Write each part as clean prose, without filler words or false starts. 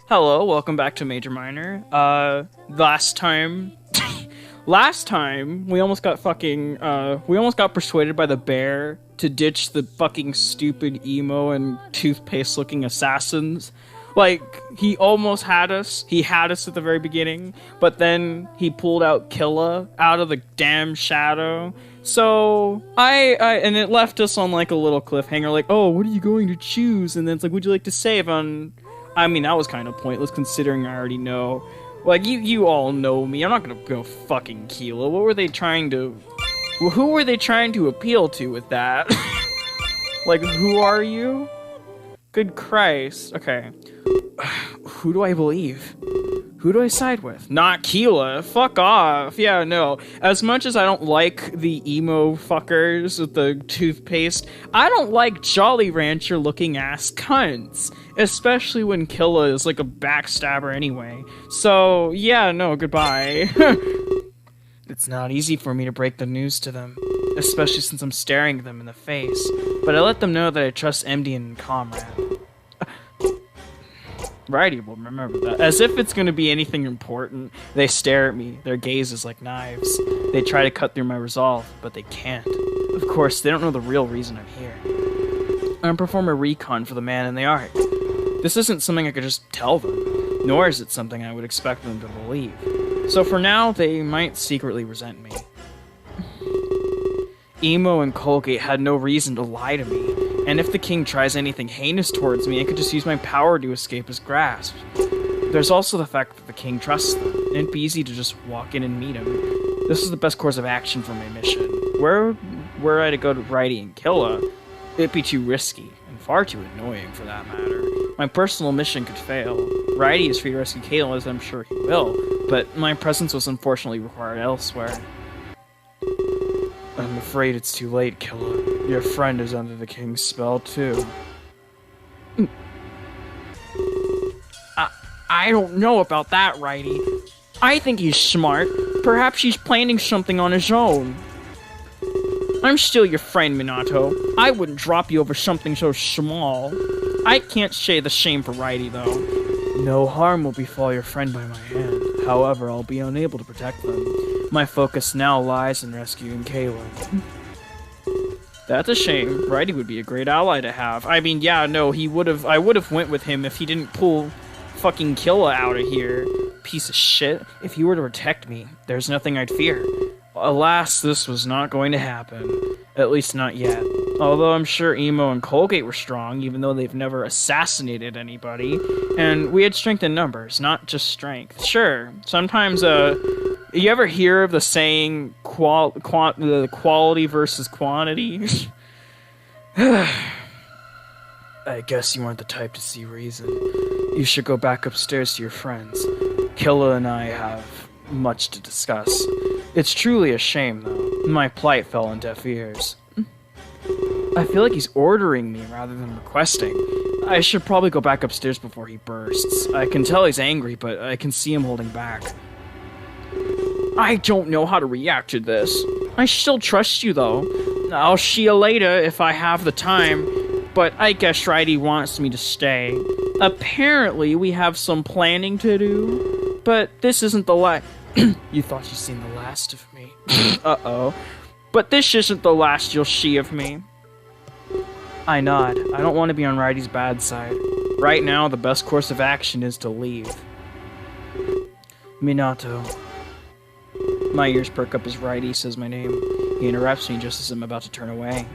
Hello, welcome back to Major Minor. Last time we almost got persuaded by the bear to ditch the fucking stupid emo and toothpaste looking assassins. Like, he almost had us. He had us at the very beginning, but then he pulled out Killa out of the damn shadow. So, and it left us on, like, a little cliffhanger, like, oh, what are you going to choose? And then it's like, would you like to save on... I mean, that was kind of pointless, considering I already know. Like, you all know me. I'm not gonna go fucking Killa. What were they trying to... Who were they trying to appeal to with that? Like, who are you? Good Christ. Okay. Who do I believe? Who do I side with? Not Killa. Fuck off. Yeah, no. As much as I don't like the emo fuckers with the toothpaste, I don't like Jolly Rancher looking ass cunts. Especially when Killa is like a backstabber anyway. So, yeah, no, goodbye. It's not easy for me to break the news to them, especially since I'm staring them in the face. But I let them know that I trust MD and Comrade. Righty will remember that. As if it's going to be anything important, they stare at me, their gaze is like knives. They try to cut through my resolve, but they can't. Of course, they don't know the real reason I'm here. I'm performing a recon for the man in the arc. This isn't something I could just tell them, nor is it something I would expect them to believe. So for now, they might secretly resent me. Emo and Colgate had no reason to lie to me, and if the king tries anything heinous towards me, I could just use my power to escape his grasp. There's also the fact that the king trusts them, and it'd be easy to just walk in and meet him. This is the best course of action for my mission. Were I to go to Righty and Killa, it'd be too risky, and far too annoying for that matter. My personal mission could fail. Righty is free to rescue Killa, as I'm sure he will, but my presence was unfortunately required elsewhere. I'm afraid it's too late, Killa. Your friend is under the king's spell, too. I don't know about that, Righty. I think he's smart. Perhaps he's planning something on his own. I'm still your friend, Minato. I wouldn't drop you over something so small. I can't say the same for Righty, though. No harm will befall your friend by my hand. However, I'll be unable to protect them. My focus now lies in rescuing Killa. That's a shame. Righty would be a great ally to have. I mean, yeah, no, I would've went with him if he didn't pull fucking Killa out of here. Piece of shit. If he were to protect me, there's nothing I'd fear. Alas, this was not going to happen. At least not yet. Although I'm sure Emo and Colgate were strong, even though they've never assassinated anybody. And we had strength in numbers, not just strength. Sure, sometimes, you ever hear of the saying, quality versus quantity? I guess you aren't the type to see reason. You should go back upstairs to your friends. Killa and I have much to discuss. It's truly a shame, though. My plight fell on deaf ears. I feel like he's ordering me rather than requesting. I should probably go back upstairs before he bursts. I can tell he's angry, but I can see him holding back. I don't know how to react to this. I still trust you, though. I'll see you later if I have the time, but I guess Righty wants me to stay. Apparently, we have some planning to do, but this isn't the last... You thought you'd seen the last of me. Uh-oh. But this isn't the last you'll see of me. I nod. I don't want to be on Righty's bad side. Right now, the best course of action is to leave. Minato. My ears perk up as Righty says my name. He interrupts me just as I'm about to turn away.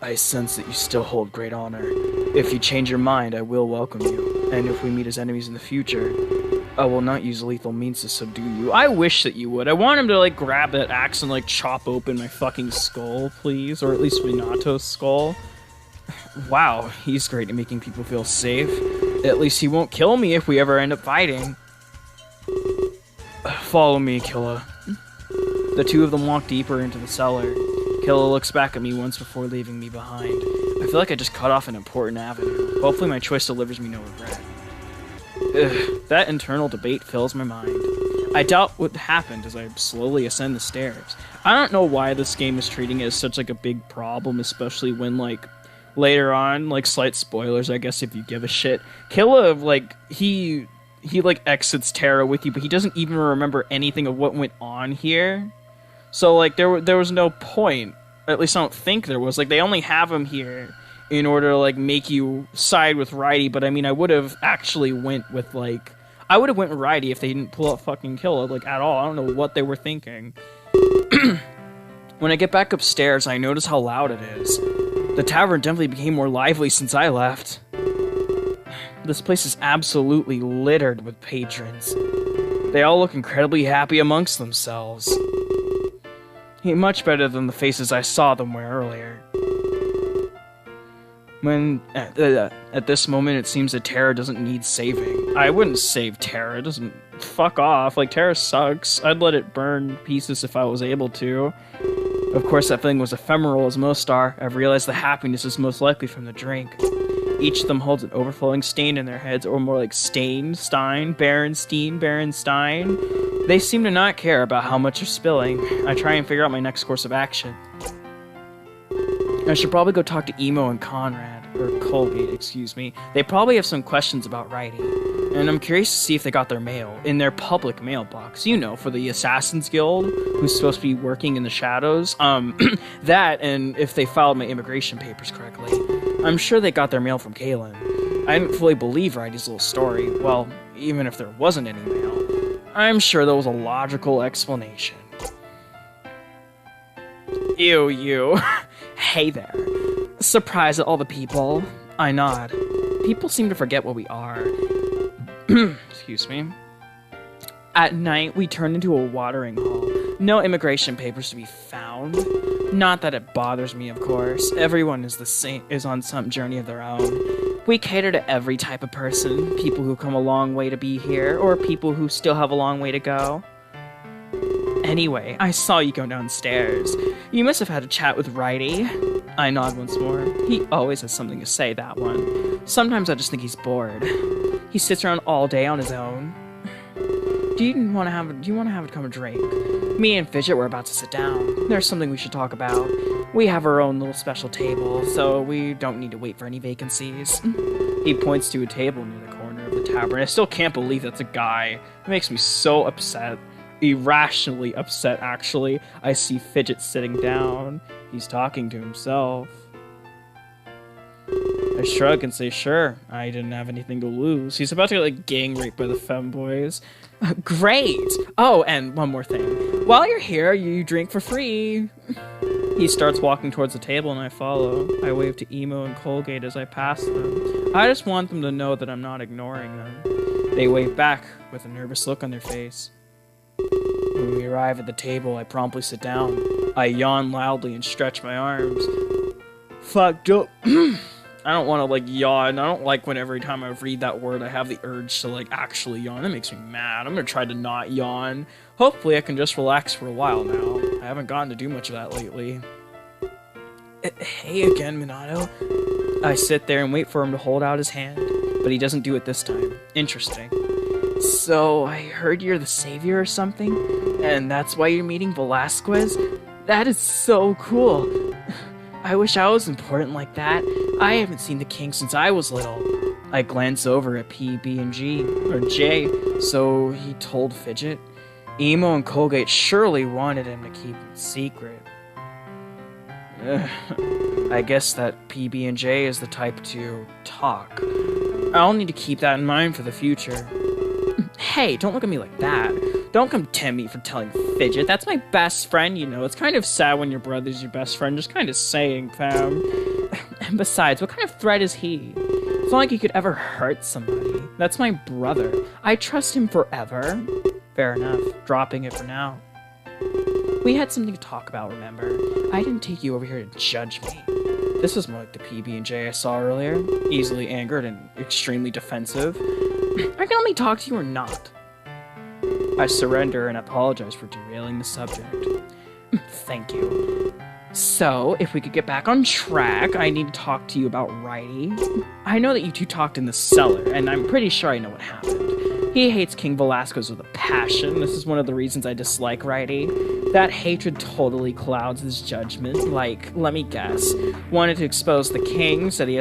I sense that you still hold great honor. If you change your mind, I will welcome you. And if we meet as enemies in the future, I will not use lethal means to subdue you. I wish that you would. I want him to, like, grab that axe and, like, chop open my fucking skull, please. Or at least Minato's skull. Wow, he's great at making people feel safe. At least he won't kill me if we ever end up fighting. Follow me, Killa. The two of them walk deeper into the cellar. Killa looks back at me once before leaving me behind. I feel like I just cut off an important avenue. Hopefully my choice delivers me no regret. That internal debate fills my mind. I doubt what happened as I slowly ascend the stairs. I don't know why this game is treating it as such like a big problem, especially when like later on, like, slight spoilers, I guess, if you give a shit, Killa, like, he like, exits Terra with you, but he doesn't even remember anything of what went on here. So, like, there was no point. At least I don't think there was. Like, they only have him here in order to, like, make you side with Righty, but, I mean, I would have actually went with, like... I would have went with Righty if they didn't pull up fucking Killa, like, at all. I don't know what they were thinking. When I get back upstairs, I notice how loud it is. The tavern definitely became more lively since I left. This place is absolutely littered with patrons. They all look incredibly happy amongst themselves. Much better than the faces I saw them wear earlier. At this moment, it seems that Terra doesn't need saving. I wouldn't save Terra. It doesn't... Fuck off. Like, Terra sucks. I'd let it burn pieces if I was able to. Of course, that feeling was ephemeral as most are. I've realized the happiness is most likely from the drink. Each of them holds an overflowing stain in their heads, or more like Stain, Stein, Berenstein, Berenstein. They seem to not care about how much they're spilling. I try and figure out my next course of action. I should probably go talk to Emo and Conrad, or Colgate, excuse me. They probably have some questions about Righty, and I'm curious to see if they got their mail in their public mailbox. You know, for the Assassin's Guild, who's supposed to be working in the shadows. That, and if they filed my immigration papers correctly. I'm sure they got their mail from Kalen. I didn't fully believe Righty's little story. Well, even if there wasn't any mail, I'm sure there was a logical explanation. Ew, you. Hey there. Surprised at all the people. I nod. People seem to forget what we are. Excuse me. At night, we turn into a watering hole. No immigration papers to be found. Not that it bothers me, of course. Everyone is on some journey of their own. We cater to every type of person. People who come a long way to be here, or people who still have a long way to go. Anyway, I saw you go downstairs. You must have had a chat with Righty. I nod once more. He always has something to say, that one. Sometimes I just think he's bored. He sits around all day on his own. Do you want to have a come a drink? Me and Fidget were about to sit down. There's something we should talk about. We have our own little special table, so we don't need to wait for any vacancies. He points to a table near the corner of the tavern. I still can't believe that's a guy. It makes me so upset. Irrationally upset, actually. I see Fidget sitting down. He's talking to himself. I shrug and say, sure, I didn't have anything to lose. He's about to get, like, gang raped by the femboys. Great! Oh, and one more thing. While you're here, you drink for free. He starts walking towards the table and I follow. I wave to Emo and Colgate as I pass them. I just want them to know that I'm not ignoring them. They wave back with a nervous look on their face. When we arrive at the table, I promptly sit down. I yawn loudly and stretch my arms. Fucked up. I don't want to, like, yawn. I don't like when every time I read that word, I have the urge to, like, actually yawn. That makes me mad. I'm gonna try to not yawn. Hopefully I can just relax for a while now. I haven't gotten to do much of that lately. Hey again, Minato. I sit there and wait for him to hold out his hand, but he doesn't do it this time. Interesting. So, I heard you're the savior or something, and that's why you're meeting Velasquez? That is so cool. I wish I was important like that. I haven't seen the king since I was little. I glance over at P, B, and G, or J, so he told Fidget. Emo and Colgate surely wanted him to keep it secret. I guess that P, B, and J is the type to talk. I'll need to keep that in mind for the future. Hey, don't look at me like that. Don't come tempt me for telling Fidget. That's my best friend, you know. It's kind of sad when your brother's your best friend. Just kind of saying, fam. And besides, what kind of threat is he? It's not like he could ever hurt somebody. That's my brother. I trust him forever. Fair enough. Dropping it for now. We had something to talk about, remember? I didn't take you over here to judge me. This was more like the PB&J I saw earlier. Easily angered and extremely defensive. I can only talk to you or not. I surrender and apologize for derailing the subject. Thank you. So, if we could get back on track, I need to talk to you about Righty. I know that you two talked in the cellar, and I'm pretty sure I know what happened. He hates King Velasquez with a passion. This is one of the reasons I dislike Righty. That hatred totally clouds his judgment. Like, let me guess, wanted to expose the king, said he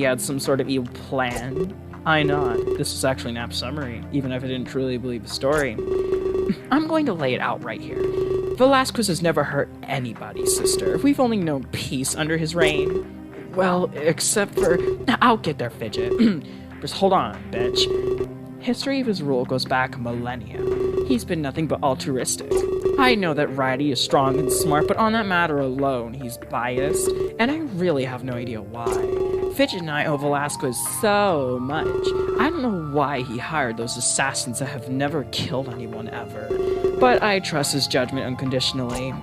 had some sort of evil plan. I nod. This was actually an apt summary, even if I didn't truly believe the story. I'm going to lay it out right here. Velasquez has never hurt anybody, sister. We've only known peace under his reign. Well, except for... I'll get there, Fidget. Just hold on, bitch. History of his rule goes back millennia. He's been nothing but altruistic. I know that Righty is strong and smart, but on that matter alone, he's biased, and I really have no idea why. Fidget and I owe Velasquez so much. I don't know why he hired those assassins that have never killed anyone ever, but I trust his judgment unconditionally.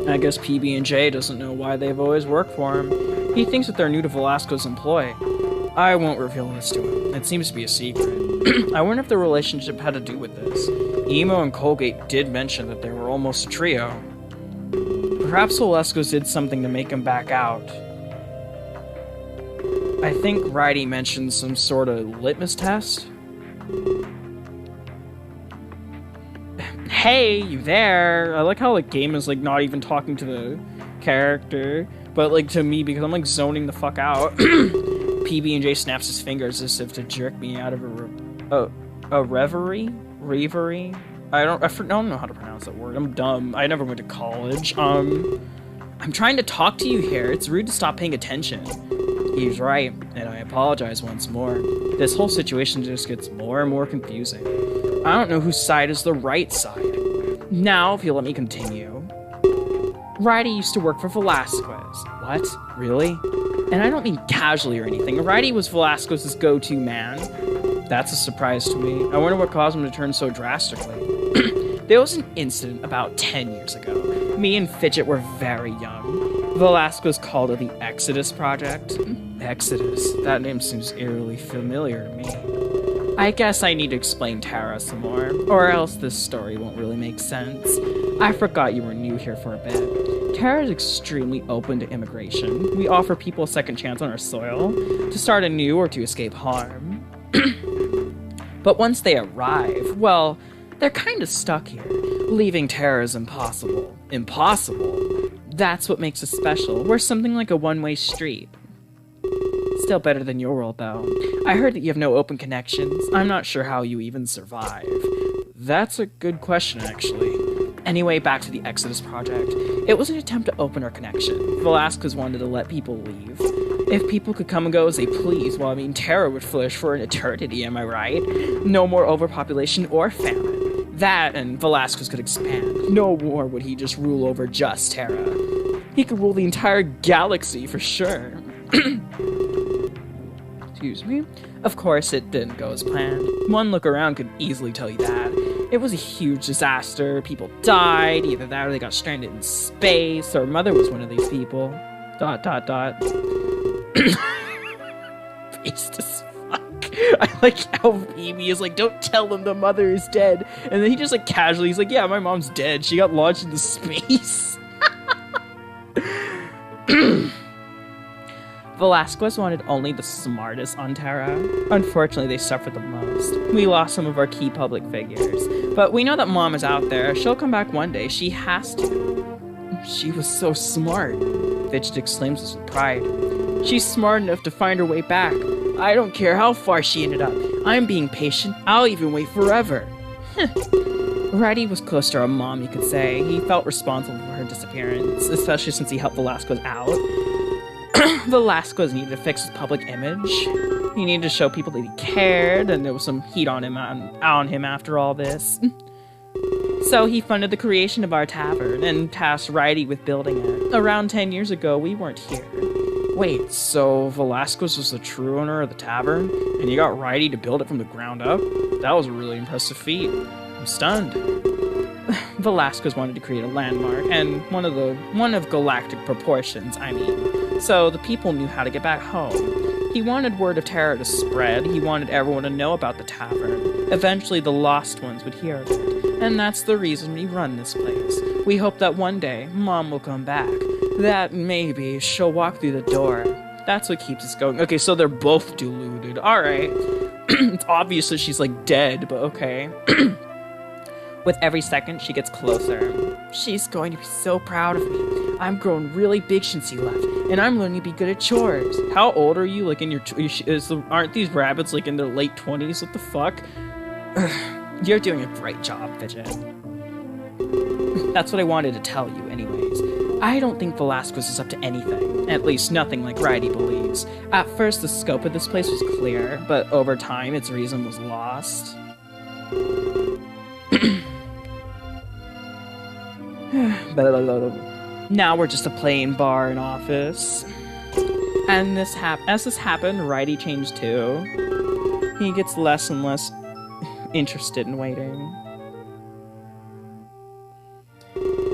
I guess PB&J doesn't know why they've always worked for him. He thinks that they're new to Velasquez's employ. I won't reveal this to him. It seems to be a secret. I wonder if the relationship had to do with this. Emo and Colgate did mention that they were almost a trio. Perhaps Velasquez did something to make him back out. I think Righty mentioned some sort of litmus test. Hey, you there? I like how the game is like not even talking to the character, but like to me because I'm like zoning the fuck out. PB&J snaps his fingers as if to jerk me out of a reverie. I don't know how to pronounce that word. I'm dumb. I never went to college. I'm trying to talk to you here. It's rude to stop paying attention. He's right, and I apologize once more. This whole situation just gets more and more confusing. I don't know whose side is the right side. Now, if you'll let me continue. Righty used to work for Velasquez. What? Really? And I don't mean casually or anything. Righty was Velasquez's go-to man. That's a surprise to me. I wonder what caused him to turn so drastically. There was an incident about 10 years ago. Me and Fidget were very young. Velasquez called it the Exodus Project. Exodus? That name seems eerily familiar to me. I guess I need to explain Tara some more, or else this story won't really make sense. I forgot you were new here for a bit. Tara is extremely open to immigration. We offer people a second chance on our soil, to start anew or to escape harm. But once they arrive, well, they're kind of stuck here. Leaving Tara is impossible. Impossible? That's what makes us special. We're something like a one-way street. Still better than your world, though. I heard that you have no open connections. I'm not sure how you even survive. That's a good question, actually. Anyway, back to the Exodus Project. It was an attempt to open our connection. Velasquez wanted to let people leave. If people could come and go as they please, well, I mean, Terra would flourish for an eternity, am I right? No more overpopulation or famine. That, and Velasquez could expand. No more would he just rule over just Terra. He could rule the entire galaxy, for sure. Excuse me? Of course, it didn't go as planned. One look around could easily tell you that. It was a huge disaster. People died, either that or they got stranded in space, or Mother was one of these people. ... Based as fuck. I like how Amy is like, don't tell them the mother is dead. And then he just like casually, he's like, yeah, my mom's dead. She got launched into space. Velasquez wanted only the smartest on Terra. Unfortunately, they suffered the most. We lost some of our key public figures. But we know that Mom is out there. She'll come back one day. She has to. She was so smart, Fidget exclaims with pride. She's smart enough to find her way back. I don't care how far she ended up. I'm being patient. I'll even wait forever. Righty was close to her mom, you could say. He felt responsible for her disappearance, especially since he helped Velasquez out. Velasquez needed to fix his public image. He needed to show people that he cared, and there was some heat on him after all this. So he funded the creation of our tavern, and tasked Righty with building it. Around 10 years ago, we weren't here. Wait, so Velasquez was the true owner of the tavern, and you got Righty to build it from the ground up? That was a really impressive feat. I'm stunned. Velasquez wanted to create a landmark, and one of galactic proportions, I mean. So the people knew how to get back home. He wanted word of terror to spread. He wanted everyone to know about the tavern. Eventually the lost ones would hear of it. And that's the reason we run this place. We hope that one day, Mom will come back. That maybe she'll walk through the door. That's what keeps us going. Okay, so they're both deluded. Alright. It's obvious that she's like dead, but okay. With every second, she gets closer. She's going to be so proud of me. I'm grown really big since you left, and I'm learning to be good at chores. How old are you? Like in your aren't these rabbits like in their late 20s? What the fuck? You're doing a great job, Fidget. That's what I wanted to tell you anyways. I don't think Velasquez is up to anything. At least nothing like Righty believes. At first, the scope of this place was clear, but over time, its reason was lost. Now we're just a plain bar and office. And as this happened, Righty changed too. He gets less and less interested in waiting.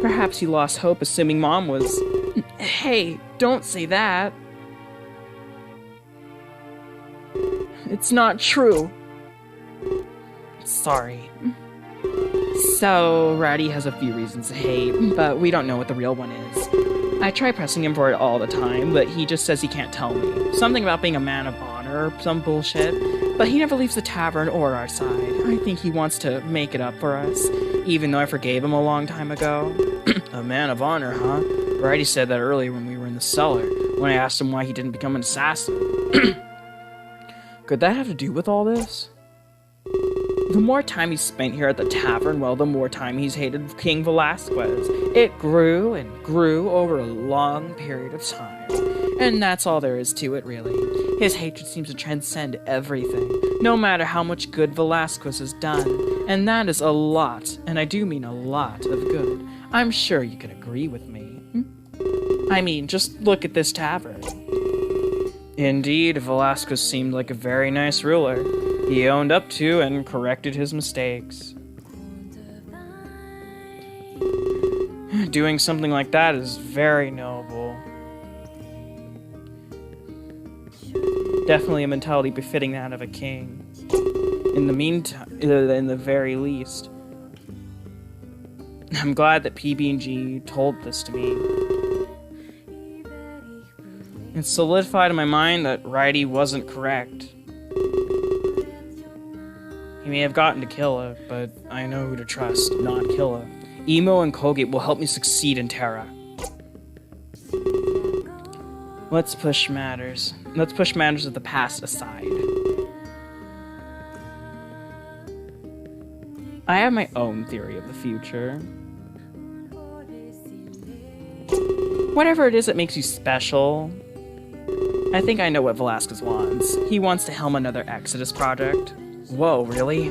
Perhaps he lost hope, assuming Mom was... Hey, don't say that. It's not true. Sorry. So, Ratty has a few reasons to hate, but we don't know what the real one is. I try pressing him for it all the time, but he just says he can't tell me. Something about being a man of honor or some bullshit, but he never leaves the tavern or our side. I think he wants to make it up for us, even though I forgave him a long time ago. A man of honor, huh? Righty said that earlier when we were in the cellar, when I asked him why he didn't become an assassin. Could that have to do with all this? The more time he's spent here at the tavern, well, the more time he's hated King Velasquez. It grew and grew over a long period of time. And that's all there is to it, really. His hatred seems to transcend everything, no matter how much good Velasquez has done. And that is a lot, and I do mean a lot of good. I'm sure you can agree with me. I mean, just look at this tavern. Indeed, Velasquez seemed like a very nice ruler. He owned up to and corrected his mistakes. Doing something like that is very noble. Definitely a mentality befitting that of a king. In the meantime, in the very least, I'm glad that PB&G told this to me. It solidified in my mind that Righty wasn't correct. He may have gotten to Killa, but I know who to trust, not Killa. Emo and Colgate will help me succeed in Terra. Let's push matters of the past aside. I have my own theory of the future. Whatever it is that makes you special, I think I know what Velasquez wants. He wants to helm another Exodus project. Whoa, really?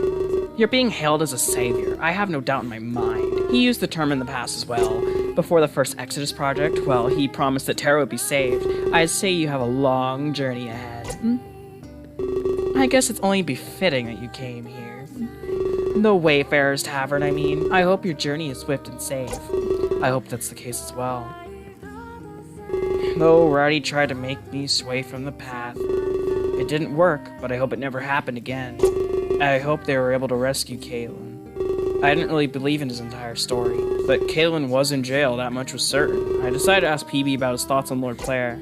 You're being hailed as a savior. I have no doubt in my mind. He used the term in the past as well. Before the first Exodus project, well, he promised that Terra would be saved. I'd say you have a long journey ahead. I guess it's only befitting that you came here. The Wayfarer's Tavern, I mean. I hope your journey is swift and safe. I hope that's the case as well. Though Rowdy tried to make me sway from the path. It didn't work, but I hope it never happened again. I hope they were able to rescue Kalen. I didn't really believe in his entire story, but Kalen was in jail, that much was certain. I decided to ask PB about his thoughts on Lord Clare.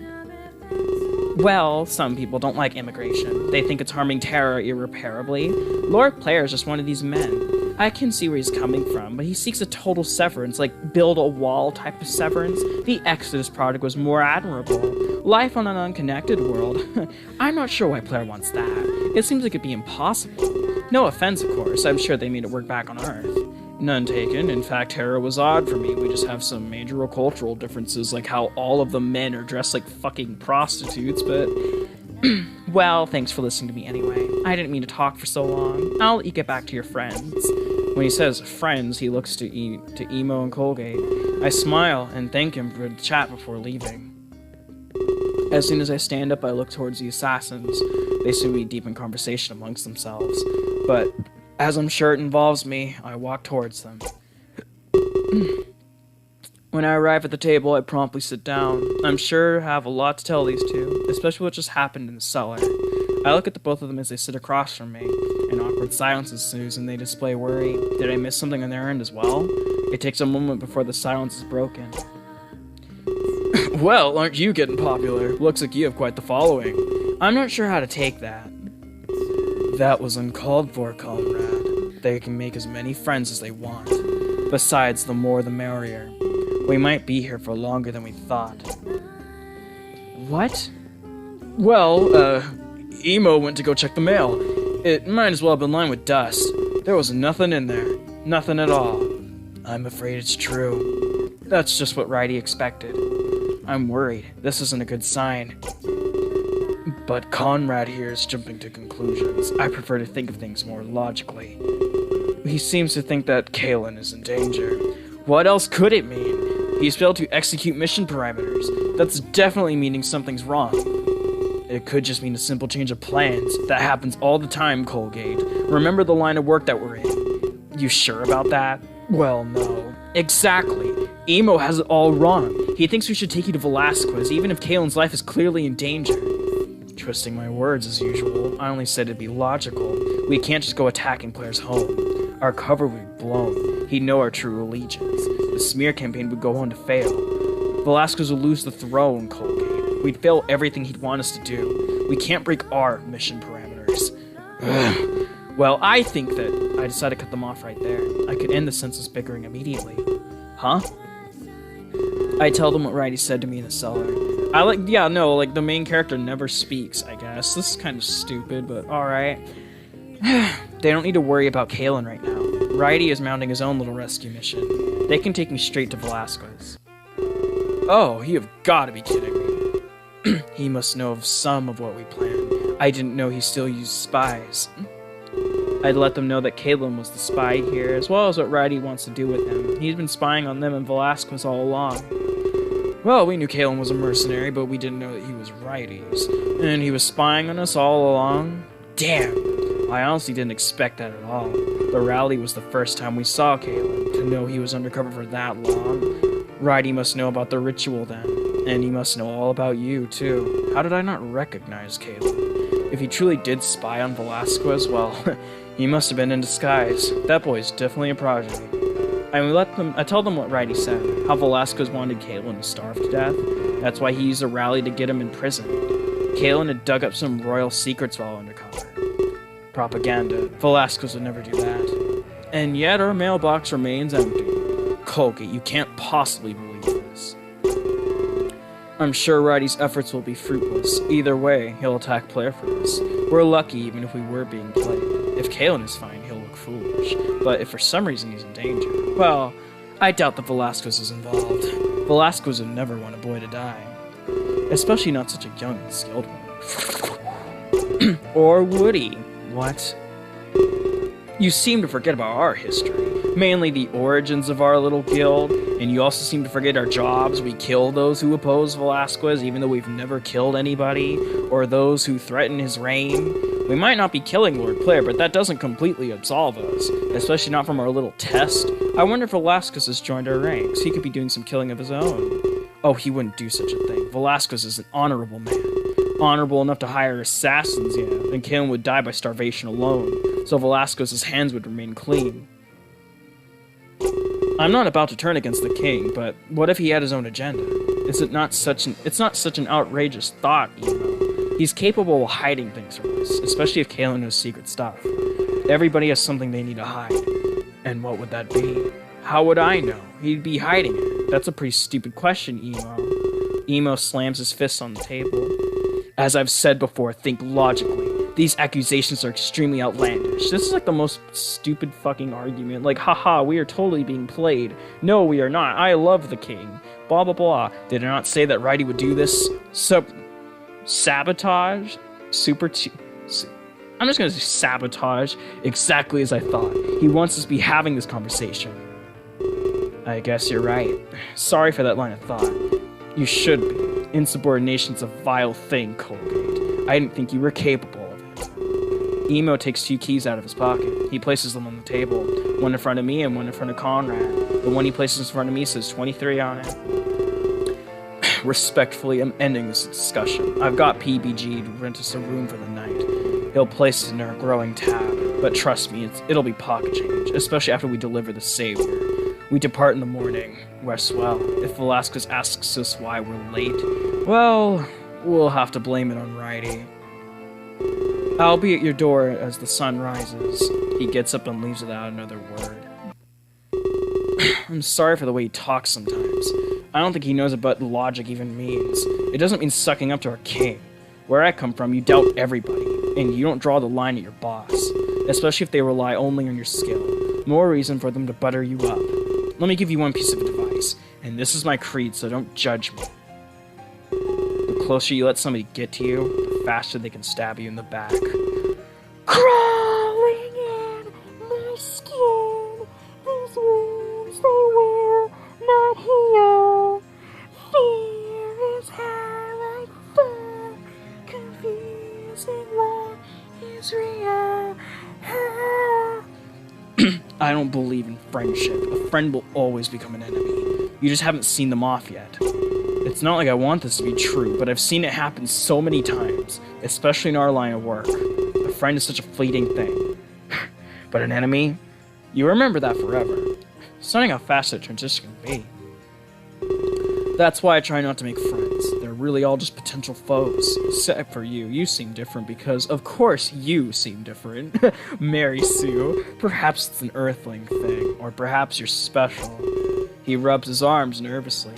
Well, some people don't like immigration. They think it's harming Terra irreparably. Lord Clare is just one of these men. I can see where he's coming from, but he seeks a total severance, like build a wall type of severance. The Exodus project was more admirable. Life on an unconnected world. I'm not sure why Claire wants that. It seems like it'd be impossible. No offense, of course. I'm sure they made it work back on Earth. None taken. In fact, Terra was odd for me. We just have some major cultural differences, like how all of the men are dressed like fucking prostitutes, but... Well, thanks for listening to me anyway. I didn't mean to talk for so long. I'll let you get back to your friends. When he says friends, he looks to Emo and Colgate. I smile and thank him for the chat before leaving. As soon as I stand up, I look towards the assassins. They seem to be deep in conversation amongst themselves. But, as I'm sure it involves me, I walk towards them. When I arrive at the table, I promptly sit down. I'm sure I have a lot to tell these two, especially what just happened in the cellar. I look at the both of them as they sit across from me. An awkward silence ensues and they display worry. Did I miss something on their end as well? It takes a moment before the silence is broken. Well, aren't you getting popular? Looks like you have quite the following. I'm not sure how to take that. That was uncalled for, comrade. They can make as many friends as they want. Besides, the more the merrier. We might be here for longer than we thought. What? Well, Emo went to go check the mail. It might as well have been lined with dust. There was nothing in there. Nothing at all. I'm afraid it's true. That's just what Righty expected. I'm worried. This isn't a good sign. But Conrad here is jumping to conclusions. I prefer to think of things more logically. He seems to think that Kalen is in danger. What else could it mean? He's failed to execute mission parameters. That's definitely meaning something's wrong. It could just mean a simple change of plans. That happens all the time, Colgate. Remember the line of work that we're in. You sure about that? Well, no. Exactly. Emo has it all wrong. He thinks we should take you to Velasquez, even if Kalen's life is clearly in danger. Twisting my words as usual. I only said it'd be logical. We can't just go attacking Blair's home. Our cover would be blown. He'd know our true allegiance. The smear campaign would go on to fail. Velasquez would lose the throne, Colgate. We'd fail everything he'd want us to do. We can't break our mission parameters. Ugh. Well, I think that I decided to cut them off right there. I could end the senseless bickering immediately. Huh? I tell them what Righty said to me in the cellar. The main character never speaks, I guess. This is kind of stupid, but alright. They don't need to worry about Kalen right now. Righty is mounting his own little rescue mission. They can take me straight to Velasquez. Oh, you have gotta be kidding me. He must know of some of what we planned. I didn't know he still used spies. I'd let them know that Kalen was the spy here, as well as what Righty wants to do with him. He's been spying on them and Velasquez all along. Well, we knew Kalen was a mercenary, but we didn't know that he was Righty's. And he was spying on us all along? Damn! I honestly didn't expect that at all. The rally was the first time we saw Kalen. To know he was undercover for that long. Righty must know about the ritual then. And he must know all about you, too. How did I not recognize Kalen? If he truly did spy on Velasquez, well, he must have been in disguise. That boy's definitely a prodigy. I tell them what Righty said, how Velasquez wanted Kalen to starve to death. That's why he used a rally to get him in prison. Kalen had dug up some royal secrets while undercover. Propaganda. Velasquez would never do that. And yet our mailbox remains empty. Colgate, you can't possibly believe this. I'm sure Righty's efforts will be fruitless. Either way, he'll attack Blair for us. We're lucky even if we were being played. If Kalen is fine, he'll look foolish. But if for some reason he's in danger, well, I doubt that Velasquez is involved. Velasquez would never want a boy to die. Especially not such a young and skilled one. Or would he? What? You seem to forget about our history. Mainly the origins of our little guild, and you also seem to forget our jobs. We kill those who oppose Velasquez, even though we've never killed anybody, or those who threaten his reign. We might not be killing Lord Claire, but that doesn't completely absolve us, especially not from our little test. I wonder if Velasquez has joined our ranks. He could be doing some killing of his own. Oh, he wouldn't do such a thing. Velasquez is an honorable man. Honorable enough to hire assassins, yeah, and Kalen would die by starvation alone, so Velasquez's hands would remain clean. I'm not about to turn against the king, but what if he had his own agenda? It's not such an outrageous thought, you know. He's capable of hiding things from us, especially if Kalen knows secret stuff. Everybody has something they need to hide. And what would that be? How would I know? He'd be hiding it. That's a pretty stupid question, Emo. Emo slams his fist on the table. As I've said before, think logically. These accusations are extremely outlandish. This is like the most stupid fucking argument. Like, haha, we are totally being played. No, we are not. I love the king. Blah, blah, blah. Did I not say that Righty would do this? Sabotage? I'm just gonna say sabotage. Exactly as I thought. He wants us to be having this conversation. I guess you're right. Sorry for that line of thought. You should be. Insubordination's a vile thing, Colgate. I didn't think you were capable of it. Emo takes 2 keys out of his pocket. He places them on the table. One in front of me and one in front of Conrad. The one he places in front of me says 23 on it. Respectfully, I'm ending this discussion. I've got PBG to rent us a room for the night. He'll place it in our growing tab. But trust me, it'll be pocket change, especially after we deliver the savior. We depart in the morning. Rest well. If Velasquez asks us why we're late, well, we'll have to blame it on Righty. I'll be at your door as the sun rises. He gets up and leaves without another word. I'm sorry for the way he talks sometimes. I don't think he knows what logic even means. It doesn't mean sucking up to our king. Where I come from, you doubt everybody, and you don't draw the line at your boss, especially if they rely only on your skill. More reason for them to butter you up. Let me give you one piece of advice, and this is my creed, so don't judge me. The closer you let somebody get to you, the faster they can stab you in the back. Crawling in my skin, these wounds they will not heal. Fear is how I fall, confusing what is real. I don't believe in friendship. A friend will always become an enemy. You just haven't seen them off yet. It's not like I want this to be true, but I've seen it happen so many times, especially in our line of work. A friend is such a fleeting thing. But an enemy? You remember that forever. Stunning how fast that transition can be. That's why I try not to make friends. They're really all just potential foes. Except for you. You seem different because, of course, you seem different. Mary Sue. Perhaps it's an earthling thing. Or perhaps you're special. He rubs his arms nervously.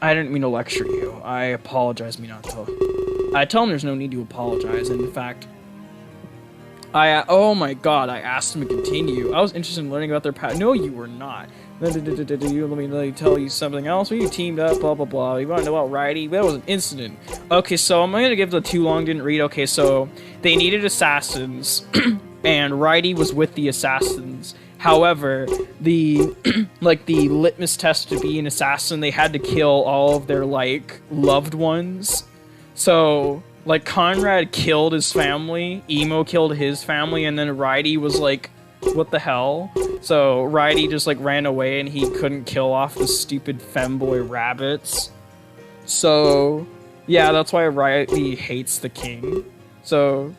I didn't mean to lecture you. I apologize me not to. I tell him there's no need to apologize, and in fact, oh my god, I asked him to continue. I was interested in learning about their past. No, you were not. Let me tell you something else. We teamed up, blah blah blah. You want to know about Righty? That was an incident. Okay, so I'm gonna give the too long didn't read. Okay, so they needed assassins, and Righty was with the assassins. However, the the litmus test to be an assassin, they had to kill all of their loved ones. So Conrad killed his family, Emo killed his family, and then Righty was like, what the hell? So Righty just ran away and he couldn't kill off the stupid femboy rabbits. So yeah, that's why Righty hates the king. So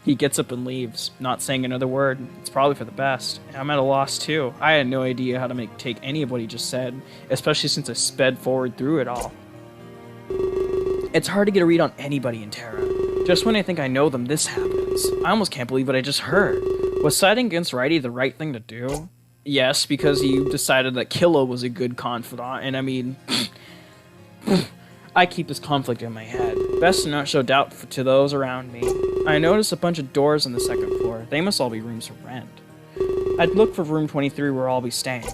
he gets up and leaves, not saying another word. It's probably for the best. I'm at a loss too. I had no idea how to take any of what he just said, especially since I sped forward through it all. It's hard to get a read on anybody in Terra. Just when I think I know them, this happens. I almost can't believe what I just heard. Was siding against Righty the right thing to do? Yes, because you decided that Killa was a good confidant, and I mean... I keep this conflict in my head. Best to not show doubt to those around me. I noticed a bunch of doors on the second floor. They must all be rooms for rent. I'd look for room 23 where I'll be staying.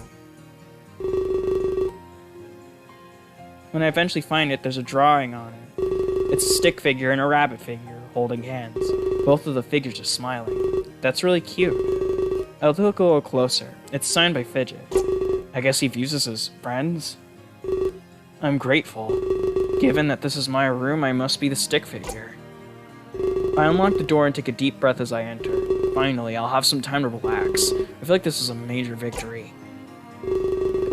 When I eventually find it, there's a drawing on it. It's a stick figure and a rabbit figure, holding hands. Both of the figures are smiling. That's really cute. I'll look a little closer. It's signed by Fidget. I guess he views us as friends? I'm grateful. Given that this is my room, I must be the stick figure. I unlock the door and take a deep breath as I enter. Finally, I'll have some time to relax. I feel like this is a major victory.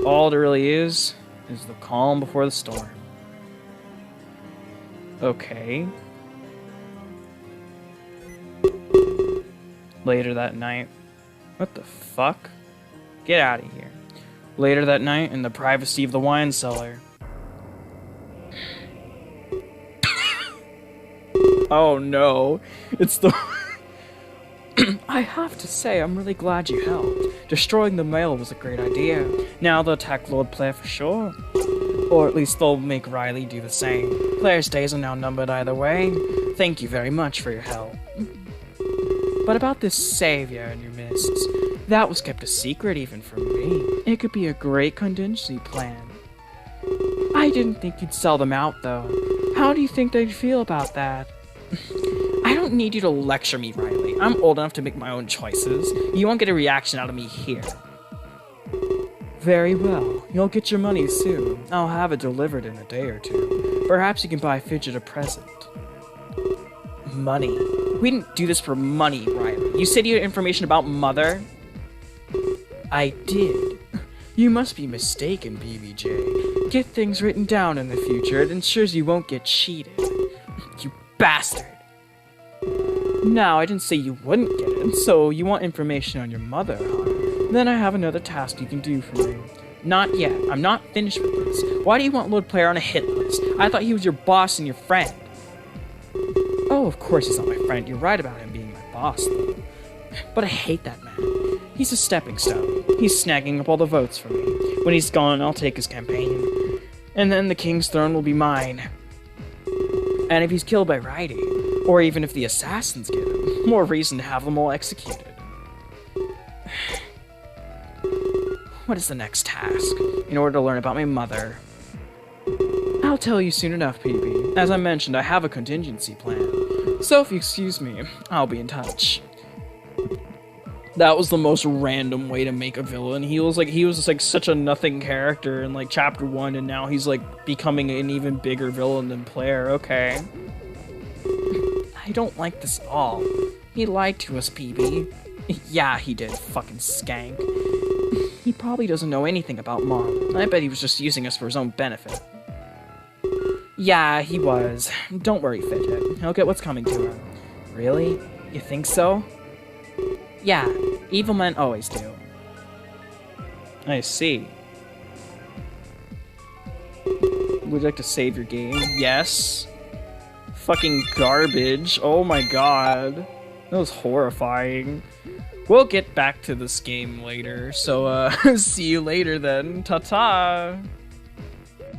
All it really is the calm before the storm. Okay. Later that night. What the fuck? Get out of here. Later that night, in the privacy of the wine cellar. Oh no, it's the... I have to say, I'm really glad you helped. Destroying the mail was a great idea. Now they'll attack Lord Player for sure. Or at least they'll make Riley do the same. Player's days are now numbered either way. Thank you very much for your help. But about this savior in your midst, that was kept a secret even from me. It could be a great contingency plan. I didn't think you'd sell them out, though. How do you think they'd feel about that? I don't need you to lecture me, Riley. I'm old enough to make my own choices. You won't get a reaction out of me here. Very well. You'll get your money soon. I'll have it delivered in a day or two. Perhaps you can buy Fidget a present. Money? We didn't do this for money, Riley. You said you had information about Mother? I did. You must be mistaken, BBJ. Get things written down in the future. It ensures you won't get cheated. You bastard! No, I didn't say you wouldn't get it, so you want information on your mother, huh? Then I have another task you can do for me. Not yet. I'm not finished with this. Why do you want Lord Player on a hit list? I thought he was your boss and your friend. Oh, of course he's not my friend. You're right about him being my boss, though. But I hate that man. He's a stepping stone. He's snagging up all the votes for me. When he's gone, I'll take his campaign. And then the king's throne will be mine. And if he's killed by writing, or even if the assassins get him, more reason to have them all executed. What is the next task? In order to learn about my mother. I'll tell you soon enough, PB. As I mentioned, I have a contingency plan. So if you excuse me, I'll be in touch. That was the most random way to make a villain. He was just like such a nothing character in like chapter 1, and now he's like becoming an even bigger villain than Player. Okay. I don't like this at all. He lied to us, PB. Yeah, he did, fucking skank. He probably doesn't know anything about Mom. I bet he was just using us for his own benefit. Yeah, he was. Don't worry, Fidget. He'll get what's coming to him. Really? You think so? Yeah, evil men always do. I see. Would you like to save your game? Yes. Fucking garbage. Oh my god. That was horrifying. We'll get back to this game later, so see you later then. Ta-ta!